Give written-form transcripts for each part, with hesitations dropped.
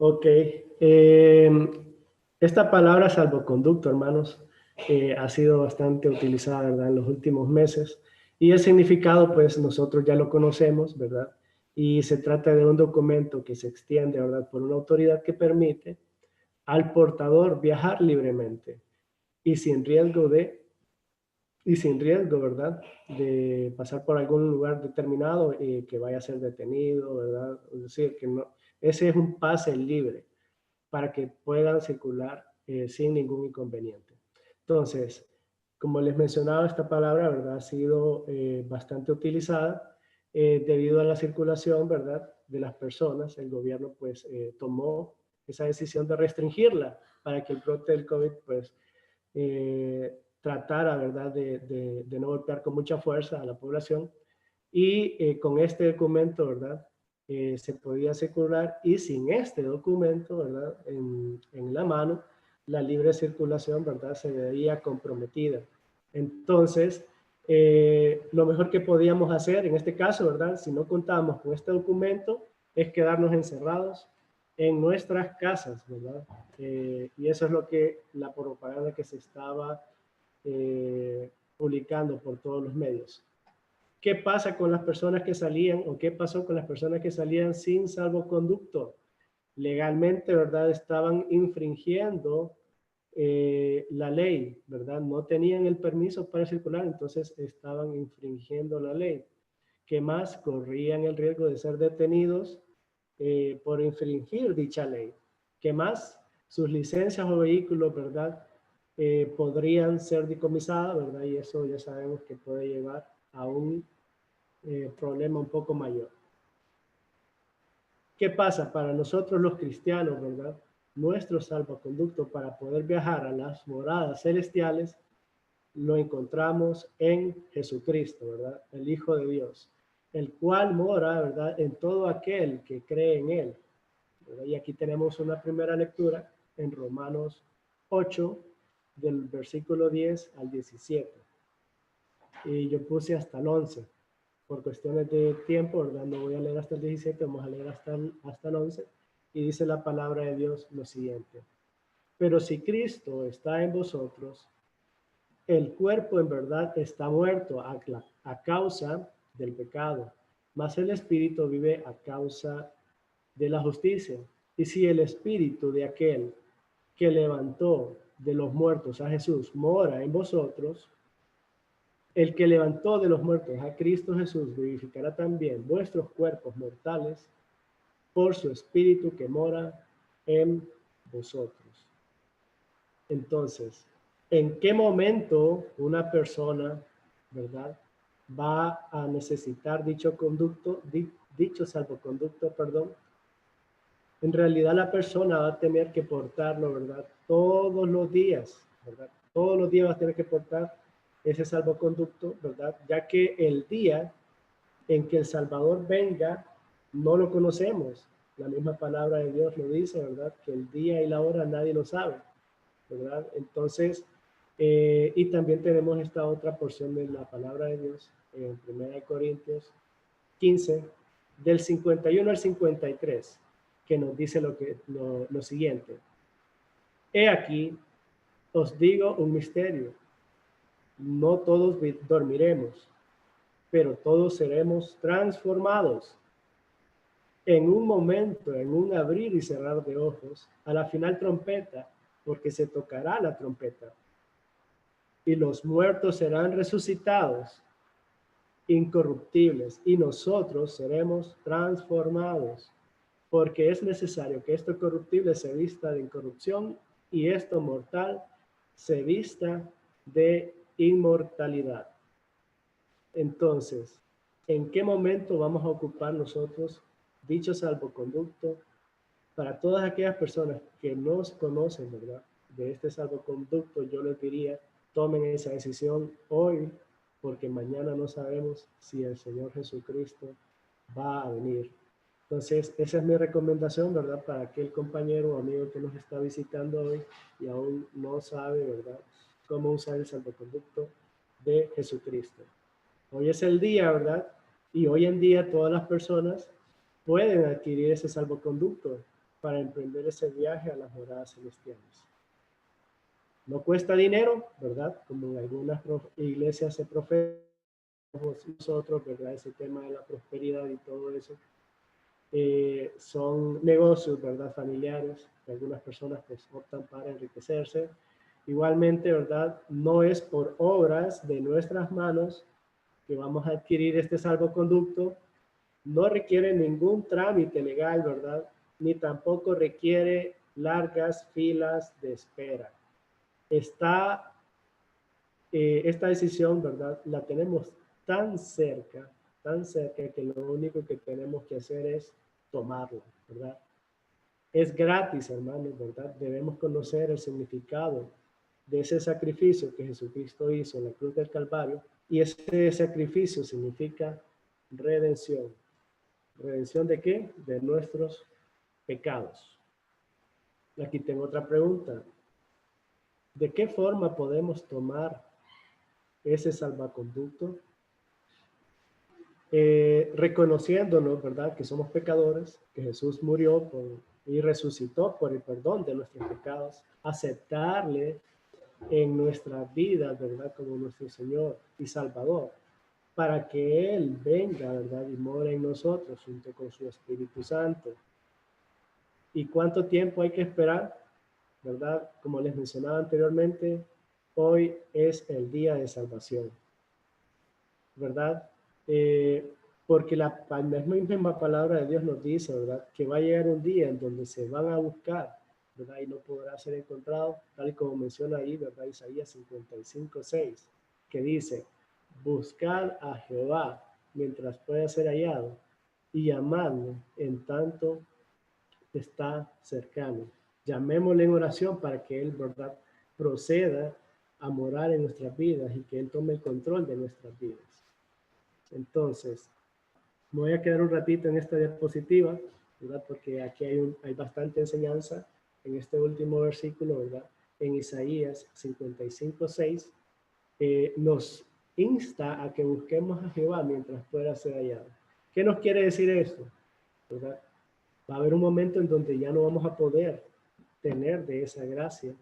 Ok. Esta palabra salvoconducto, hermanos, ha sido bastante utilizada, ¿verdad?, en los últimos meses. Y el significado, pues, nosotros ya lo conocemos, ¿verdad? Y se trata de un documento que se extiende, ¿verdad?, por una autoridad que permite al portador viajar libremente y sin riesgo ¿verdad?, de pasar por algún lugar determinado y que vaya a ser detenido, ¿verdad? Es decir, que no, ese es un pase libre para que puedan circular sin ningún inconveniente. Entonces, como les mencionaba, esta palabra, ¿verdad?, ha sido bastante utilizada debido a la circulación, ¿verdad?, de las personas. El gobierno, pues, tomó esa decisión de restringirla para que el brote del COVID, pues, tratara, ¿verdad?, de no golpear con mucha fuerza a la población. Y con este documento, ¿verdad?, se podía circular, y sin este documento, ¿verdad?, en la mano, la libre circulación, ¿verdad?, se veía comprometida. Entonces, lo mejor que podíamos hacer en este caso, ¿verdad?, si no contábamos con este documento, es quedarnos encerrados en nuestras casas, ¿verdad? Y eso es lo que la propaganda que se estaba publicando por todos los medios. ¿Qué pasa con las personas que salían, o qué pasó con las personas que salían sin salvoconducto? Legalmente, ¿verdad?, estaban infringiendo la ley, ¿verdad? No tenían el permiso para circular, entonces estaban infringiendo la ley. ¿Qué más? Corrían el riesgo de ser detenidos por infringir dicha ley. ¿Qué más? Sus licencias o vehículos, ¿verdad?, podrían ser decomisadas, ¿verdad? Y eso ya sabemos que puede llevar a un problema un poco mayor. ¿Qué pasa? Para nosotros los cristianos, ¿verdad?, nuestro salvoconducto para poder viajar a las moradas celestiales lo encontramos en Jesucristo, ¿verdad?, el Hijo de Dios, el cual mora, ¿verdad?, en todo aquel que cree en Él, ¿verdad? Y aquí tenemos una primera lectura en Romanos 8, del versículo 10 al 17. Y yo puse hasta el 11. Por cuestiones de tiempo, ¿verdad?, no voy a leer hasta el 17, vamos a leer hasta el 11. Y dice la palabra de Dios lo siguiente: pero si Cristo está en vosotros, el cuerpo en verdad está muerto a causa del pecado, mas el espíritu vive a causa de la justicia. Y si el espíritu de aquel que levantó de los muertos a Jesús mora en vosotros, el que levantó de los muertos a Cristo Jesús vivificará también vuestros cuerpos mortales por su espíritu que mora en vosotros. Entonces, ¿en qué momento una persona, ¿verdad?, va a necesitar dicho salvoconducto, perdón? En realidad la persona va a tener que portarlo, ¿verdad?, todos los días, ¿verdad? Todos los días va a tener que portar ese salvoconducto, ¿verdad? Ya que el día en que el Salvador venga, no lo conocemos. La misma palabra de Dios lo dice, ¿verdad?, que el día y la hora nadie lo sabe, ¿verdad? Entonces, y también tenemos esta otra porción de la palabra de Dios en 1 Corintios 15, del 51 al 53, que nos dice lo siguiente: he aquí, os digo un misterio, no todos dormiremos, pero todos seremos transformados en un momento, en un abrir y cerrar de ojos, a la final trompeta, porque se tocará la trompeta, y los muertos serán resucitados, incorruptibles, y nosotros seremos transformados, porque es necesario que esto corruptible se vista de incorrupción y esto mortal se vista de inmortalidad. Entonces, ¿en qué momento vamos a ocupar nosotros dicho salvoconducto? Para todas aquellas personas que no conocen, ¿verdad?, de este salvoconducto, yo les diría, tomen esa decisión hoy, porque mañana no sabemos si el Señor Jesucristo va a venir. Entonces, esa es mi recomendación, ¿verdad?, para aquel compañero o amigo que nos está visitando hoy y aún no sabe, ¿verdad?, cómo usar el salvoconducto de Jesucristo. Hoy es el día, ¿verdad? Y hoy en día todas las personas pueden adquirir ese salvoconducto. para emprender ese viaje a las moradas celestiales. No cuesta dinero, ¿verdad? Como en algunas iglesias se profesa nosotros, ¿verdad? Ese tema de la prosperidad y todo eso. Son negocios, ¿verdad? Familiares, que algunas personas pues optan para enriquecerse. Igualmente, ¿verdad? No es por obras de nuestras manos que vamos a adquirir este salvoconducto. No requiere ningún trámite legal, ¿verdad? Ni tampoco requiere largas filas de espera. Esta decisión, ¿verdad? La tenemos tan cerca que lo único que tenemos que hacer es tomarla, ¿verdad? Es gratis, hermanos, ¿verdad? Debemos conocer el significado de ese sacrificio que Jesucristo hizo en la cruz del Calvario, y ese sacrificio significa redención. ¿Redención de qué? De nuestros pecados. Aquí tengo otra pregunta. ¿De qué forma podemos tomar ese salvaconducto? Reconociéndonos, ¿verdad? Que somos pecadores, que Jesús murió y resucitó por el perdón de nuestros pecados. Aceptarle en nuestra vida, ¿verdad? Como nuestro Señor y Salvador, para que Él venga, ¿verdad? Y more en nosotros junto con su Espíritu Santo. ¿Y cuánto tiempo hay que esperar? ¿Verdad? Como les mencionaba anteriormente, hoy es el día de salvación, ¿verdad? Porque la misma palabra de Dios nos dice, ¿verdad? Que va a llegar un día en donde se van a buscar, ¿verdad? Y no podrá ser encontrado, tal y como menciona ahí, ¿verdad? Isaías 55:6, que dice, buscar a Jehová mientras pueda ser hallado y llamadlo en tanto está cercano. Llamémosle en oración para que Él, ¿verdad?, proceda a morar en nuestras vidas y que Él tome el control de nuestras vidas. Entonces, me voy a quedar un ratito en esta diapositiva, ¿verdad? Porque aquí hay bastante enseñanza en este último versículo, ¿verdad? En Isaías 55:6, nos insta a que busquemos a Jehová mientras pueda ser hallado. ¿Qué nos quiere decir esto? ¿Verdad? Va a haber un momento en donde ya no vamos a poder tener de esa gracia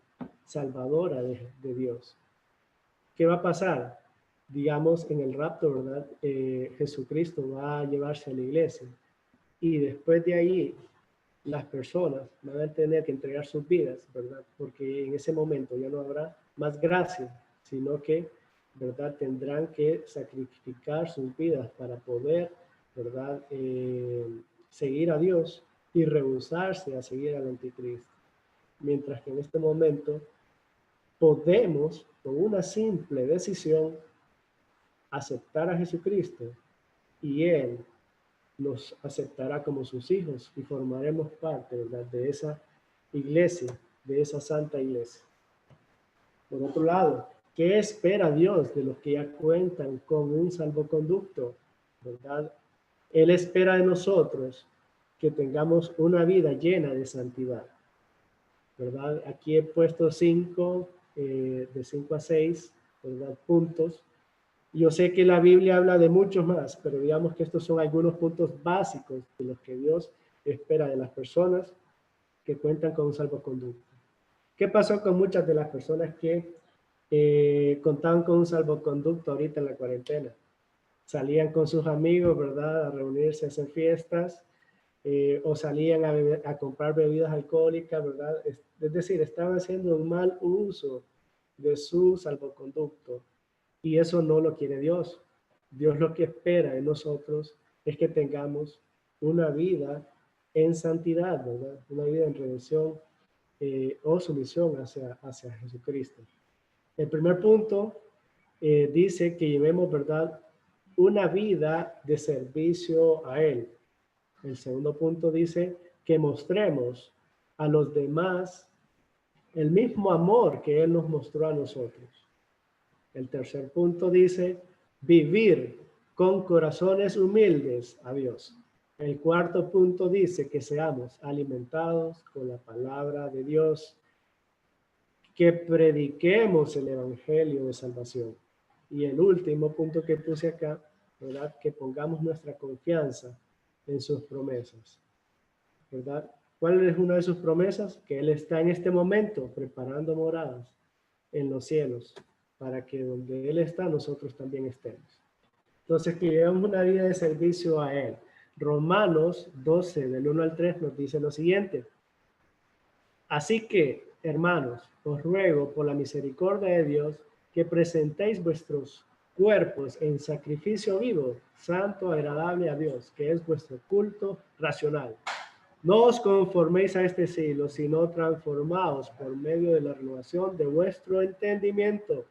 salvadora de Dios. ¿Qué va a pasar? Digamos, en el rapto, ¿verdad? Jesucristo va a llevarse a la iglesia y después de ahí las personas van a tener que entregar sus vidas, ¿verdad? Porque en ese momento ya no habrá más gracia, sino que, ¿verdad? Tendrán que sacrificar sus vidas para poder, ¿verdad? Seguir a Dios y rehusarse a seguir al anticristo. Mientras que en este momento podemos, con una simple decisión, aceptar a Jesucristo y Él nos aceptará como sus hijos y formaremos parte, ¿verdad?, de esa iglesia, de esa santa iglesia. Por otro lado, ¿qué espera Dios de los que ya cuentan con un salvoconducto? ¿Verdad? Él espera de nosotros que tengamos una vida llena de santidad, ¿verdad? Aquí he puesto de 5 a 6, ¿verdad?, puntos. Yo sé que la Biblia habla de muchos más, pero digamos que estos son algunos puntos básicos de los que Dios espera de las personas que cuentan con un salvoconducto. ¿Qué pasó con muchas de las personas que contaban con un salvoconducto ahorita en la cuarentena? Salían con sus amigos, ¿verdad?, a reunirse, a hacer fiestas, o salían a comprar bebidas alcohólicas, ¿verdad? Es decir, estaban haciendo un mal uso de su salvoconducto. Y eso no lo quiere Dios. Dios lo que espera de nosotros es que tengamos una vida en santidad, ¿verdad? Una vida en redención o sumisión hacia Jesucristo. El primer punto dice que llevemos, ¿verdad?, una vida de servicio a Él. El segundo punto dice que mostremos a los demás el mismo amor que Él nos mostró a nosotros. El tercer punto dice vivir con corazones humildes a Dios. El cuarto punto dice que seamos alimentados con la palabra de Dios, que prediquemos el evangelio de salvación. Y el último punto que puse acá, ¿verdad?, que pongamos nuestra confianza en sus promesas, ¿verdad? ¿Cuál es una de sus promesas? Que Él está en este momento preparando moradas en los cielos, para que donde Él está, nosotros también estemos. Entonces, que llevamos una vida de servicio a Él. Romanos 12, del 1 al 3, nos dice lo siguiente. Así que, hermanos, os ruego por la misericordia de Dios que presentéis vuestros cuerpos en sacrificio vivo, santo, agradable a Dios, que es vuestro culto racional. No os conforméis a este siglo, sino transformaos por medio de la renovación de vuestro entendimiento,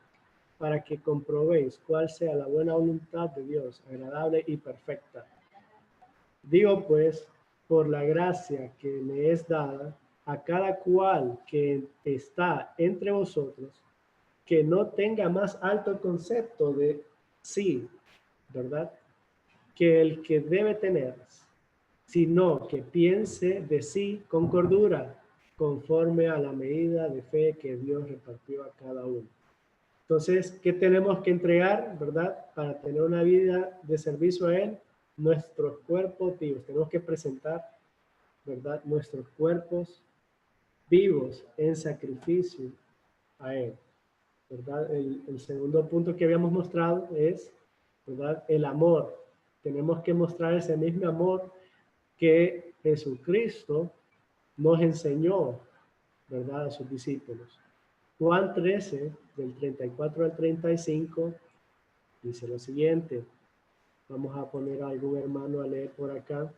para que comprobéis cuál sea la buena voluntad de Dios, agradable y perfecta. Digo pues, por la gracia que me es dada, a cada cual que está entre vosotros, que no tenga más alto concepto de sí, ¿verdad?, que el que debe tener, sino que piense de sí con cordura, conforme a la medida de fe que Dios repartió a cada uno. Entonces, ¿qué tenemos que entregar, verdad? Para tener una vida de servicio a Él, nuestros cuerpos vivos. Tenemos que presentar, ¿verdad?, nuestros cuerpos vivos en sacrificio a Él, ¿verdad? El segundo punto que habíamos mostrado es, ¿verdad?, el amor. Tenemos que mostrar ese mismo amor que Jesucristo nos enseñó, ¿verdad?, a sus discípulos. Juan 13, del 34 al 35, dice lo siguiente. Vamos a poner a algún hermano a leer por acá.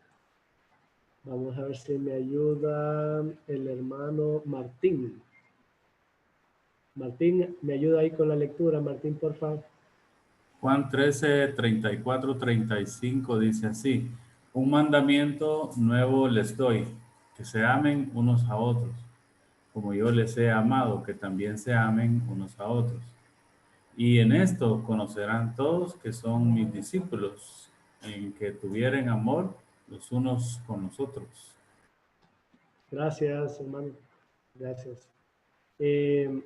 Vamos a ver si me ayuda el hermano Martín. Martín, ¿me ayuda ahí con la lectura? Martín, por favor. Juan 13, 34, 35 dice así: un mandamiento nuevo les doy, que se amen unos a otros, como yo les he amado, que también se amen unos a otros. Y en esto conocerán todos que son mis discípulos, en que tuvieren amor los unos con los otros. Gracias, hermano. Gracias. En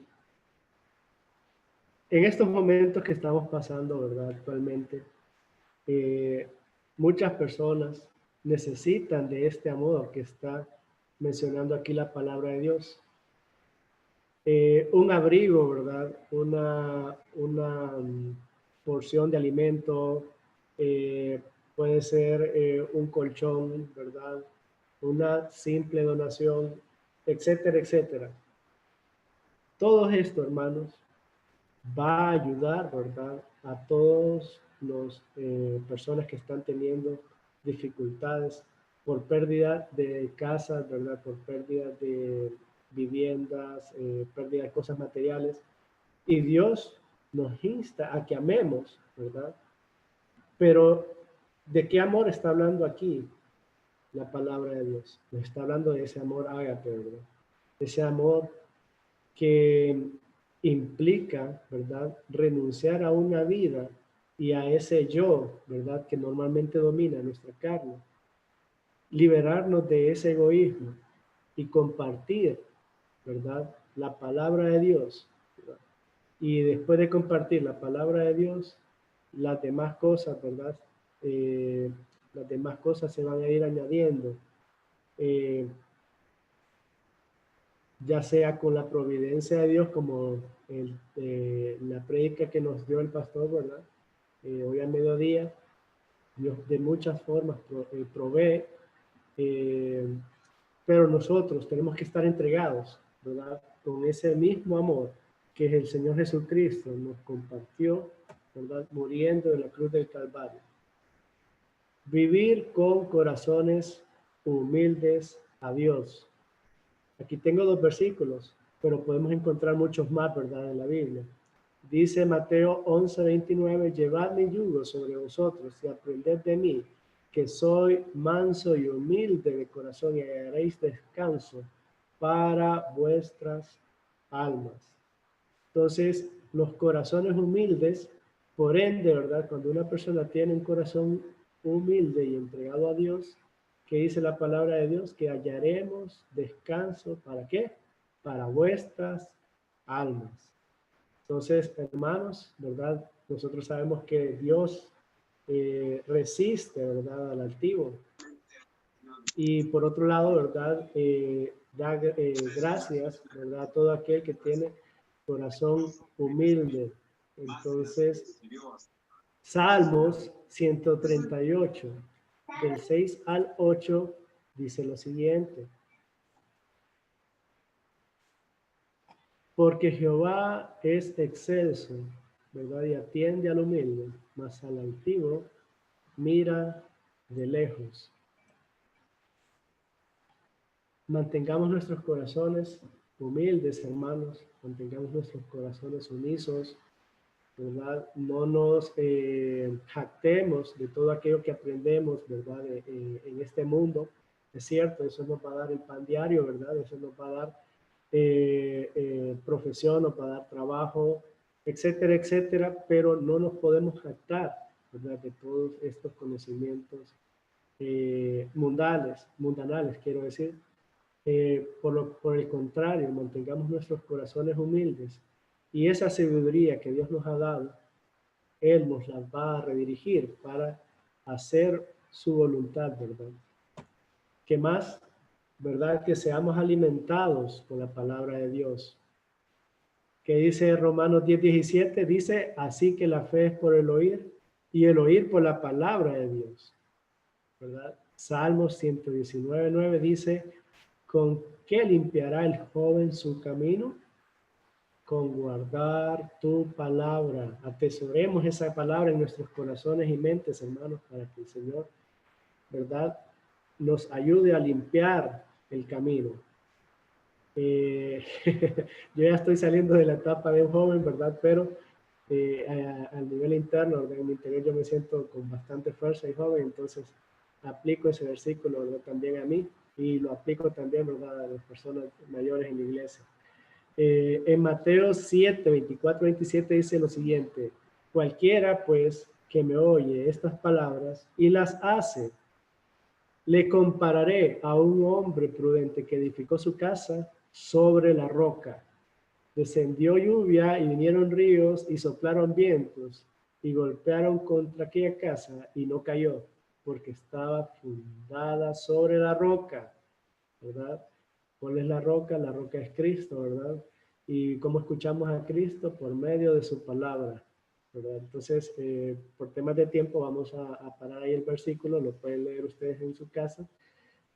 estos momentos que estamos pasando, ¿verdad?, actualmente, muchas personas necesitan de este amor que está mencionando aquí la palabra de Dios. Un abrigo, ¿verdad? Una porción de alimento, puede ser un colchón, ¿verdad? Una simple donación, etcétera, etcétera. Todo esto, hermanos, va a ayudar, ¿verdad?, a todos los personas que están teniendo dificultades por pérdida de casas, ¿verdad?, por pérdida de viviendas, pérdida de cosas materiales. Y Dios nos insta a que amemos, ¿verdad? Pero, ¿de qué amor está hablando aquí la palabra de Dios? Nos está hablando de ese amor ágape, ¿verdad? Ese amor que implica, ¿verdad?, renunciar a una vida y a ese yo, ¿verdad?, que normalmente domina nuestra carne. Liberarnos de ese egoísmo y compartir, ¿verdad?, la palabra de Dios, ¿verdad? Y después de compartir la palabra de Dios, las demás cosas, ¿verdad? Las demás cosas se van a ir añadiendo. Ya sea con la providencia de Dios, como la prédica que nos dio el pastor, ¿verdad? Hoy al mediodía, Dios de muchas formas provee, pero nosotros tenemos que estar entregados, ¿verdad?, con ese mismo amor que el Señor Jesucristo nos compartió, ¿verdad?, muriendo en la cruz del Calvario. Vivir con corazones humildes a Dios. Aquí tengo 2 versículos, pero podemos encontrar muchos más, ¿verdad?, en la Biblia. Dice Mateo 11:29, llevad mi yugo sobre vosotros y aprended de mí, que soy manso y humilde de corazón, y hallaréis descanso para vuestras almas. Entonces, los corazones humildes, por ende, ¿verdad?, cuando una persona tiene un corazón humilde y entregado a Dios, ¿qué dice la palabra de Dios? Que hallaremos descanso, ¿para qué? Para vuestras almas. Entonces, hermanos, ¿verdad? Nosotros sabemos que Dios resiste, ¿verdad?, al altivo, Y por otro lado, ¿verdad? Da gracias, ¿verdad? A todo aquel que tiene corazón humilde. Entonces, Salmos 138, del 6 al 8, dice lo siguiente. Porque Jehová es excelso, ¿verdad? Y atiende al humilde, mas al altivo mira de lejos. Mantengamos nuestros corazones humildes, hermanos. Mantengamos nuestros corazones unidos, ¿verdad? No nos jactemos de todo aquello que aprendemos, ¿verdad? En este mundo. Es cierto, eso nos va a dar el pan diario, ¿verdad? Eso nos va a dar profesión, nos va a dar trabajo, etcétera, etcétera, pero no nos podemos jactar, ¿verdad? De todos estos conocimientos mundanales, quiero decir. Por el contrario, mantengamos nuestros corazones humildes y esa sabiduría que Dios nos ha dado, Él nos la va a redirigir para hacer su voluntad, ¿verdad? ¿Qué más? ¿Verdad? Que seamos alimentados con la palabra de Dios. ¿Qué dice Romanos 10:17? Dice, así que la fe es por el oír y el oír por la palabra de Dios, ¿verdad? Salmos 119:9 dice, ¿con qué limpiará el joven su camino? Con guardar tu palabra. Atesoremos esa palabra en nuestros corazones y mentes, hermanos, para que el Señor, ¿verdad?, nos ayude a limpiar el camino. Yo ya estoy saliendo de la etapa de un joven, ¿verdad? Pero al nivel interno, ¿verdad? En mi interior yo me siento con bastante fuerza y joven, entonces aplico ese versículo, ¿verdad?, también a mí y lo aplico también, ¿verdad?, a las personas mayores en la iglesia. En Mateo 7, 24, 27 dice lo siguiente, cualquiera pues que me oye estas palabras y las hace, le compararé a un hombre prudente que edificó su casa sobre la roca. Descendió lluvia y vinieron ríos y soplaron vientos y golpearon contra aquella casa y no cayó, porque estaba fundada sobre la roca, ¿verdad? ¿Cuál es la roca? La roca es Cristo, ¿verdad? ¿Y cómo escuchamos a Cristo? Por medio de su palabra, ¿verdad? Entonces, por temas de tiempo vamos a parar ahí el versículo, lo pueden leer ustedes en su casa,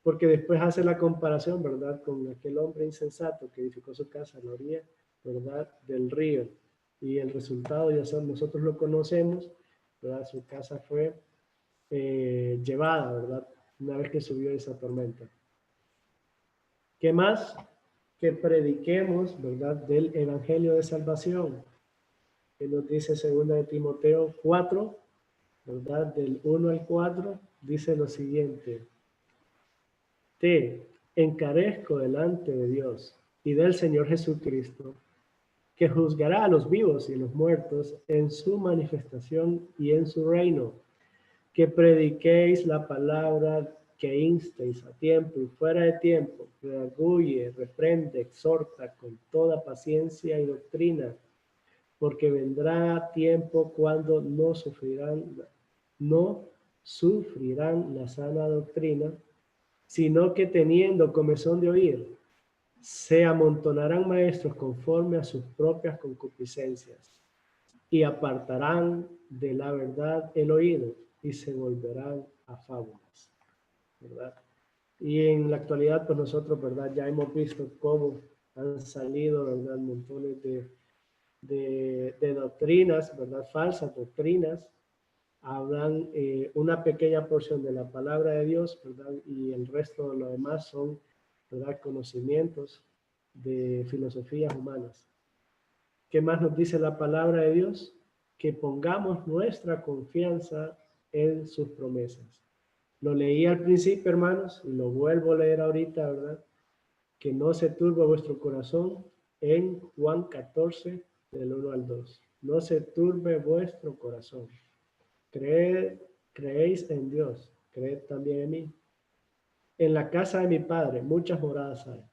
porque después hace la comparación, ¿verdad?, con aquel hombre insensato que edificó su casa a la orilla, ¿verdad?, del río. Y el resultado, ya sabemos, nosotros lo conocemos, ¿verdad? Su casa fue llevada, ¿verdad?, una vez que subió esa tormenta. ¿Qué más? Que prediquemos, ¿verdad?, del evangelio de salvación. Que nos dice 2 de Timoteo 4, ¿verdad?, del 1 al 4, dice lo siguiente. Te encarezco delante de Dios y del Señor Jesucristo, que juzgará a los vivos y los muertos en su manifestación y en su reino, que prediquéis la palabra, que instéis a tiempo y fuera de tiempo, redarguye, reprende, exhorta con toda paciencia y doctrina, porque vendrá tiempo cuando no sufrirán la sana doctrina, sino que teniendo comezón de oír, se amontonarán maestros conforme a sus propias concupiscencias y apartarán de la verdad el oído y se volverán a fábulas, ¿verdad? Y en la actualidad, pues nosotros, ¿verdad?, ya hemos visto cómo han salido, ¿verdad?, montones de doctrinas, ¿verdad?, falsas doctrinas, hablan una pequeña porción de la palabra de Dios, ¿verdad?, y el resto de lo demás son, ¿verdad?, conocimientos de filosofías humanas. ¿Qué más nos dice la palabra de Dios? Que pongamos nuestra confianza en sus promesas. Lo leí al principio, hermanos, y lo vuelvo a leer ahorita, ¿verdad? Que no se turbe vuestro corazón en Juan 14, del 1 al 2. No se turbe vuestro corazón. Creéis en Dios, creed también en mí. En la casa de mi Padre muchas moradas hay.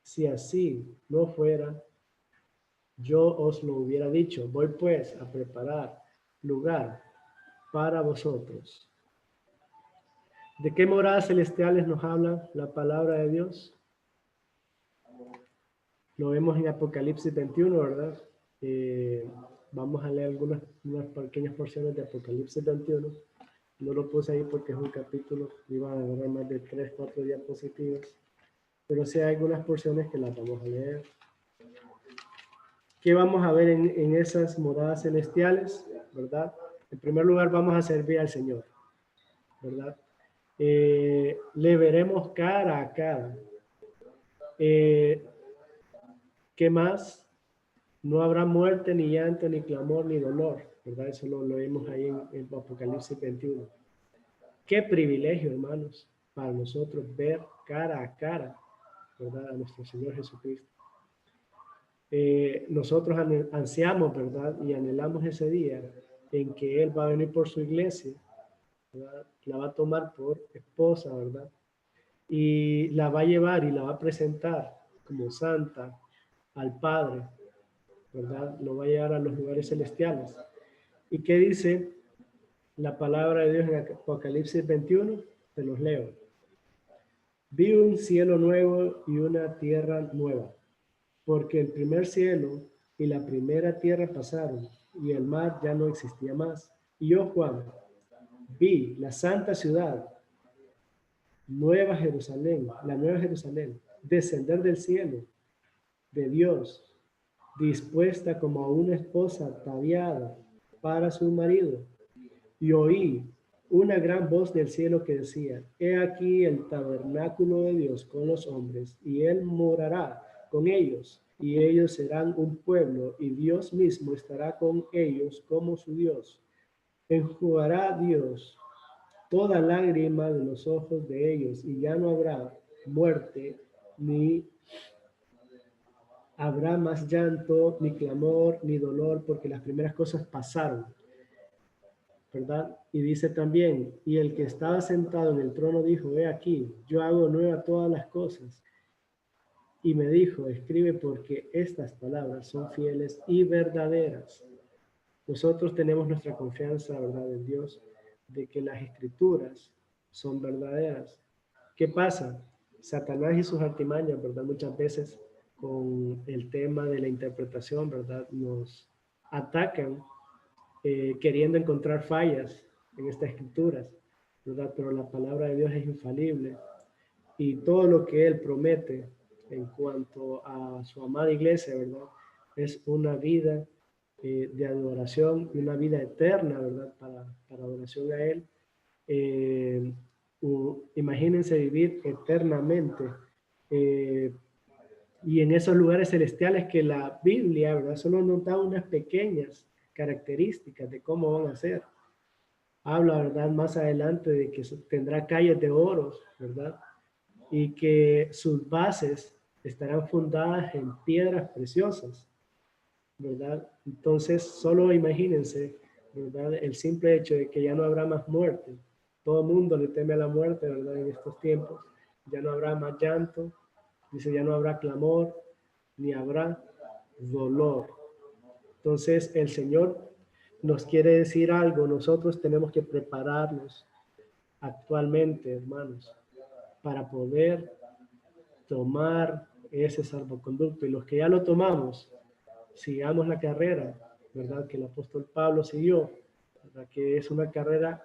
Si así no fuera, yo os lo hubiera dicho. Voy pues a preparar lugar para vosotros. ¿De qué moradas celestiales nos habla la palabra de Dios? Lo vemos en Apocalipsis 21, ¿verdad? Vamos a leer unas pequeñas porciones de Apocalipsis 21. No lo puse ahí porque es un capítulo, iba a agarrar más de 3, 4 diapositivas. Pero sí hay algunas porciones que las vamos a leer. ¿Qué vamos a ver en esas moradas celestiales? ¿Verdad? En primer lugar, vamos a servir al Señor, ¿verdad? Le veremos cara a cara. ¿Qué más? No habrá muerte, ni llanto, ni clamor, ni dolor, ¿verdad? Eso lo vemos ahí en Apocalipsis 21. Qué privilegio, hermanos, para nosotros ver cara a cara, ¿verdad? A nuestro Señor Jesucristo. Nosotros ansiamos, ¿verdad? Y anhelamos ese día en que Él va a venir por su iglesia, ¿verdad? La va a tomar por esposa, ¿verdad? Y la va a llevar y la va a presentar como santa al Padre, ¿verdad? Lo va a llevar a los lugares celestiales. ¿Y qué dice la palabra de Dios en Apocalipsis 21? Te los leo. Vi un cielo nuevo y una tierra nueva, porque el primer cielo y la primera tierra pasaron, y el mar ya no existía más. Y yo, Juan, vi la santa ciudad, Nueva Jerusalén, la Nueva Jerusalén, descender del cielo de Dios, dispuesta como a una esposa ataviada para su marido. Y oí una gran voz del cielo que decía: He aquí el tabernáculo de Dios con los hombres, y Él morará con ellos, y ellos serán un pueblo, y Dios mismo estará con ellos como su Dios. Enjugará Dios toda lágrima de los ojos de ellos, y ya no habrá muerte, ni habrá más llanto, ni clamor, ni dolor, porque las primeras cosas pasaron, ¿verdad? Y dice también, y el que estaba sentado en el trono dijo: He aquí, yo hago nueva todas las cosas. Y me dijo: escribe, porque estas palabras son fieles y verdaderas. Nosotros tenemos nuestra confianza, ¿verdad?, en Dios, de que las escrituras son verdaderas. ¿Qué pasa? Satanás y sus artimañas, ¿verdad? Muchas veces con el tema de la interpretación, ¿verdad? Nos atacan queriendo encontrar fallas en estas escrituras, ¿verdad? Pero la palabra de Dios es infalible y todo lo que Él promete en cuanto a su amada iglesia, ¿verdad? Es una vida de adoración y una vida eterna, ¿verdad? Para adoración a Él. Imagínense vivir eternamente y en esos lugares celestiales que la Biblia, ¿verdad?, solo nos da unas pequeñas características de cómo van a ser. Habla, ¿verdad?, más adelante de que tendrá calles de oro, ¿verdad?, y que sus bases estarán fundadas en piedras preciosas, ¿verdad? Entonces, solo imagínense, ¿verdad?, el simple hecho de que ya no habrá más muerte. Todo el mundo le teme a la muerte, ¿verdad?, en estos tiempos. Ya no habrá más llanto, dice, ya no habrá clamor, ni habrá dolor. Entonces, el Señor nos quiere decir algo. Nosotros tenemos que prepararnos actualmente, hermanos, para poder tomar ese salvoconducto. Y los que ya lo tomamos, sigamos la carrera, ¿verdad?, que el apóstol Pablo siguió, ¿verdad?, que es una carrera,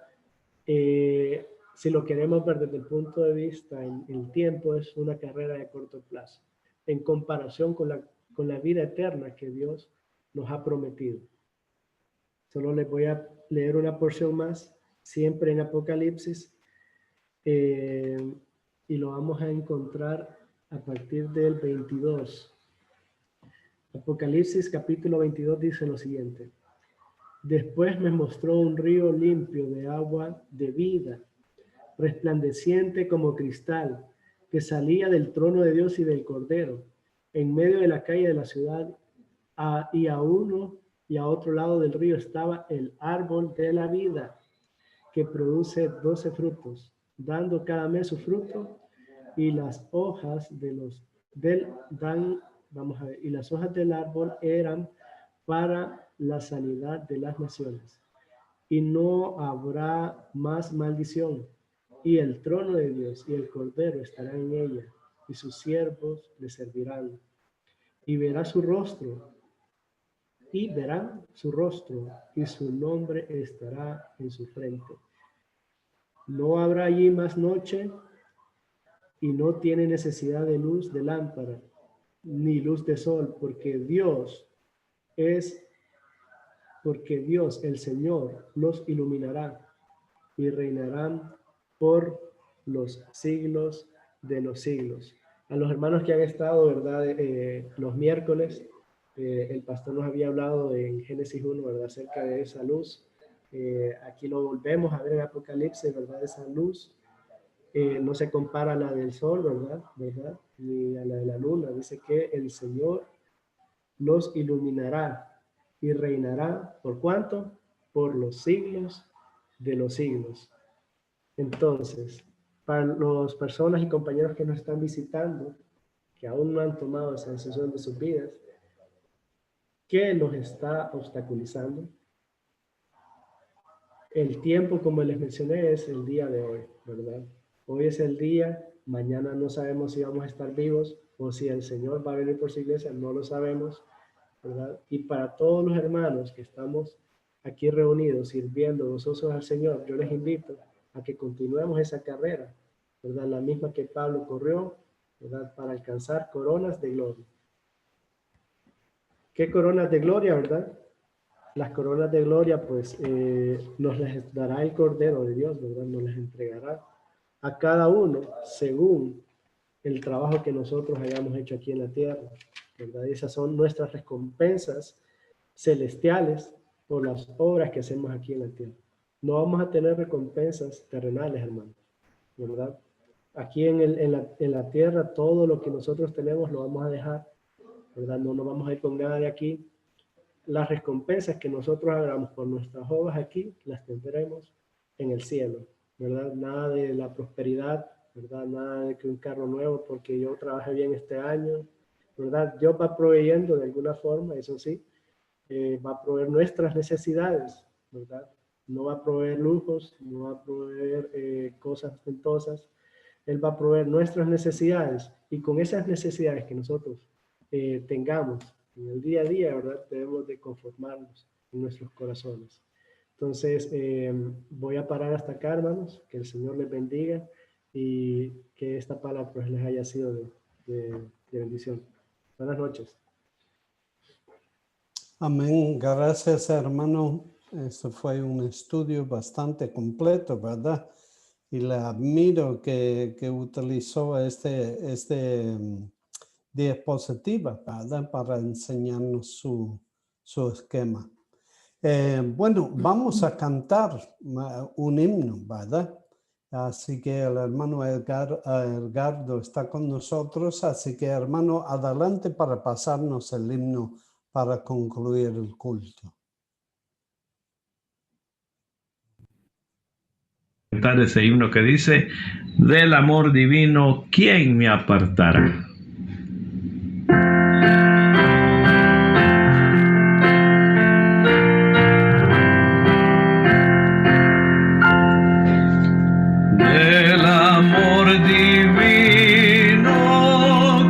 si lo queremos ver desde el punto de vista en el tiempo, es una carrera de corto plazo, en comparación con la vida eterna que Dios nos ha prometido. Solo les voy a leer una porción más, siempre en Apocalipsis, y lo vamos a encontrar a partir del 22. Apocalipsis capítulo 22 dice lo siguiente: Después me mostró un río limpio de agua de vida, resplandeciente como cristal, que salía del trono de Dios y del Cordero, en medio de la calle de la ciudad, y a uno y a otro lado del río estaba el árbol de la vida, que produce 12 frutos, dando cada mes su fruto, y las hojas y las hojas del árbol eran para la sanidad de las naciones. Y no habrá más maldición, y el trono de Dios y el Cordero estarán en ella, y sus siervos le servirán. Y verán su rostro, y su nombre estará en su frente. No habrá allí más noche, y no tiene necesidad de luz de lámpara, ni luz de sol, porque Dios, el Señor, los iluminará, y reinarán por los siglos de los siglos. A los hermanos que han estado, ¿verdad? Los miércoles, el pastor nos había hablado en Génesis 1, ¿verdad? Acerca de esa luz. Aquí lo volvemos a ver en Apocalipsis, ¿verdad? Esa luz no se compara a la del sol, ¿verdad? Ni a la de la luna. Dice que el Señor los iluminará y reinará, ¿por cuánto? Por los siglos de los siglos. Entonces, para las personas y compañeros que nos están visitando, que aún no han tomado esa decisión de sus vidas, ¿qué los está obstaculizando? El tiempo, como les mencioné, es el día de hoy, ¿verdad? Hoy es el día, mañana no sabemos si vamos a estar vivos o si el Señor va a venir por su iglesia, no lo sabemos, ¿verdad? Y para todos los hermanos que estamos aquí reunidos sirviendo nosotros al Señor, yo les invito a que continuemos esa carrera, ¿verdad? La misma que Pablo corrió, ¿verdad? Para alcanzar coronas de gloria. ¿Qué coronas de gloria, verdad? Las coronas de gloria, pues, nos las dará el Cordero de Dios, ¿verdad? Nos las entregará a cada uno según el trabajo que nosotros hayamos hecho aquí en la tierra, ¿verdad? Y esas son nuestras recompensas celestiales por las obras que hacemos aquí en la tierra. No vamos a tener recompensas terrenales, hermanos, ¿verdad? Aquí en la tierra todo lo que nosotros tenemos lo vamos a dejar, ¿verdad? No nos vamos a ir con nada de aquí. Las recompensas que nosotros hagamos por nuestras obras aquí, las tendremos en el cielo, ¿verdad? Nada de la prosperidad, ¿verdad? Nada de que un carro nuevo porque yo trabajé bien este año, ¿verdad? Dios va proveyendo de alguna forma, eso sí, va a proveer nuestras necesidades, ¿verdad? No va a proveer lujos, no va a proveer cosas ostentosas. Él va a proveer nuestras necesidades, y con esas necesidades que nosotros tengamos en el día a día, ¿verdad? Debemos de conformarnos en nuestros corazones. Entonces, voy a parar hasta acá, hermanos. Que el Señor les bendiga y que esta palabra pues les haya sido de bendición. Buenas noches. Amén. Gracias, hermano. Eso fue un estudio bastante completo, ¿verdad? Y le admiro que utilizó este diapositiva, ¿verdad? Para enseñarnos su esquema. Bueno, vamos a cantar un himno, ¿verdad? Así que el hermano Edgardo está con nosotros. Así que, hermano, adelante para pasarnos el himno para concluir el culto. Cantar ese himno que dice: del amor divino, ¿quién me apartará? Del amor divino,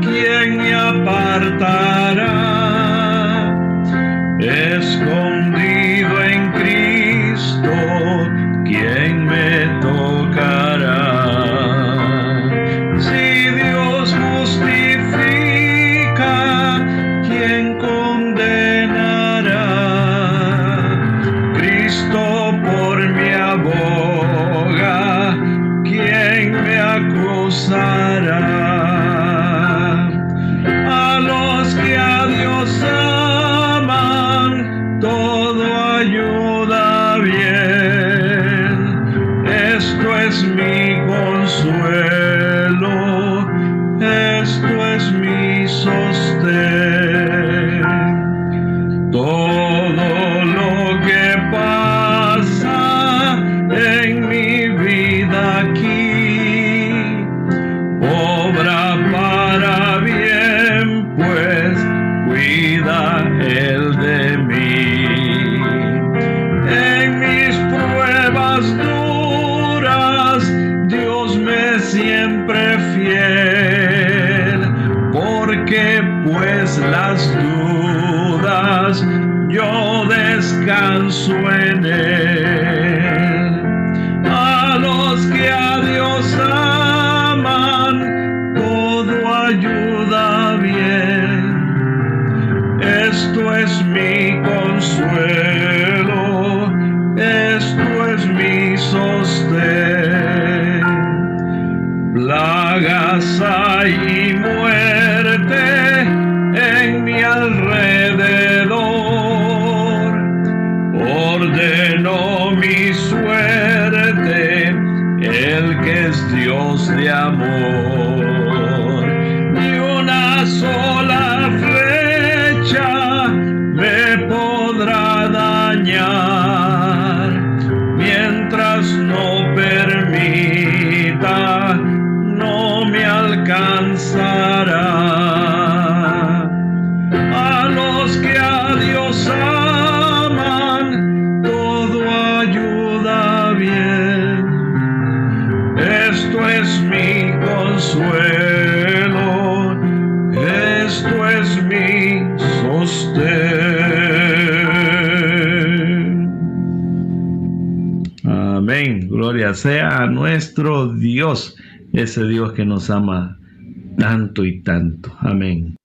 ¿quién me apartará? Escondido en Cristo, ¿quién me tocará? Si Dios justifica, ¿quién condenará? Cristo por mi aboga, ¿quién me acusará? A los que a Dios aman, todo ayuda bien. Esto es mi consuelo, esto es mi sostén. Todo lo que pasa en mi vida aquí obra para bien, pues cuida Él de mí. En mis pruebas duras, Dios pues las dudas, yo descanso en él. A los que a Dios aman, todo ayuda bien. Esto es mi consuelo, esto es mi sostén. Plagas hay y muerte en mi alrededor. Ordenó mi suerte el que es Dios de amor. Ni una sola flecha me podrá dañar mientras no permita, no me alcanzará. A los que a Dios aman, todo ayuda bien. Esto es mi consuelo, esto es mi sostén. Amén. Gloria sea a nuestro Dios, ese Dios que nos ama tanto y tanto. Amén.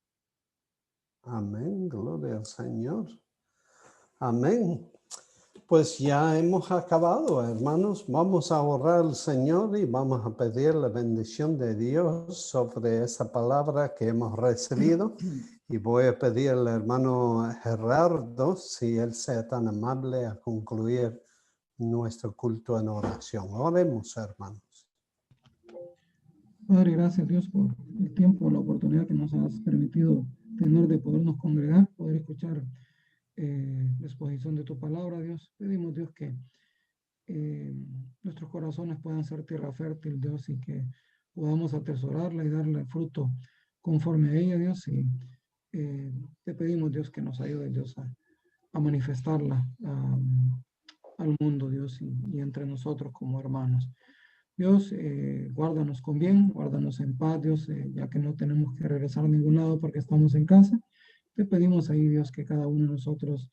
Amén, gloria al Señor. Amén. Pues ya hemos acabado, hermanos. Vamos a orar al Señor y vamos a pedir la bendición de Dios sobre esa palabra que hemos recibido. Y voy a pedir al hermano Gerardo, si él sea tan amable, a concluir nuestro culto en oración. Oremos, hermanos. Padre, gracias Dios por el tiempo, la oportunidad que nos has permitido tener de podernos congregar, poder escuchar la exposición de tu palabra, Dios. Pedimos, Dios, que nuestros corazones puedan ser tierra fértil, Dios, y que podamos atesorarla y darle fruto conforme a ella, Dios. Y te pedimos, Dios, que nos ayude, Dios, a manifestarla al mundo, Dios, y entre nosotros como hermanos. Dios, guárdanos con bien, guárdanos en paz, Dios, ya que no tenemos que regresar a ningún lado porque estamos en casa. Te pedimos ahí, Dios, que cada uno de nosotros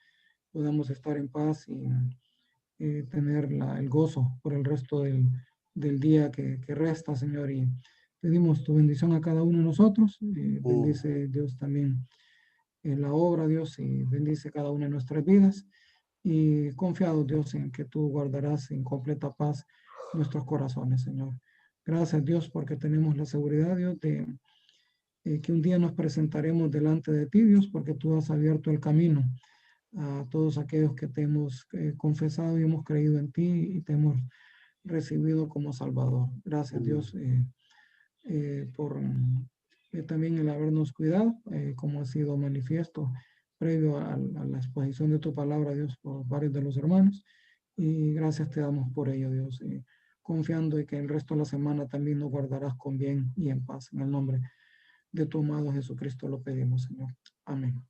podamos estar en paz y tener el gozo por el resto del día que resta, Señor. Y pedimos tu bendición a cada uno de nosotros. Bendice, Dios, también la obra, Dios, y bendice cada una de nuestras vidas. Y confiados, Dios, en que tú guardarás en completa paz nuestros corazones, Señor. Gracias, Dios, porque tenemos la seguridad, Dios, de que un día nos presentaremos delante de ti, Dios, porque tú has abierto el camino a todos aquellos que te hemos confesado y hemos creído en ti y te hemos recibido como Salvador. Gracias, Dios, por también el habernos cuidado, como ha sido manifiesto previo a la exposición de tu palabra, Dios, por varios de los hermanos. Y gracias te damos por ello, Dios, confiando en que el resto de la semana también nos guardarás con bien y en paz. En el nombre de tu amado Jesucristo lo pedimos, Señor. Amén.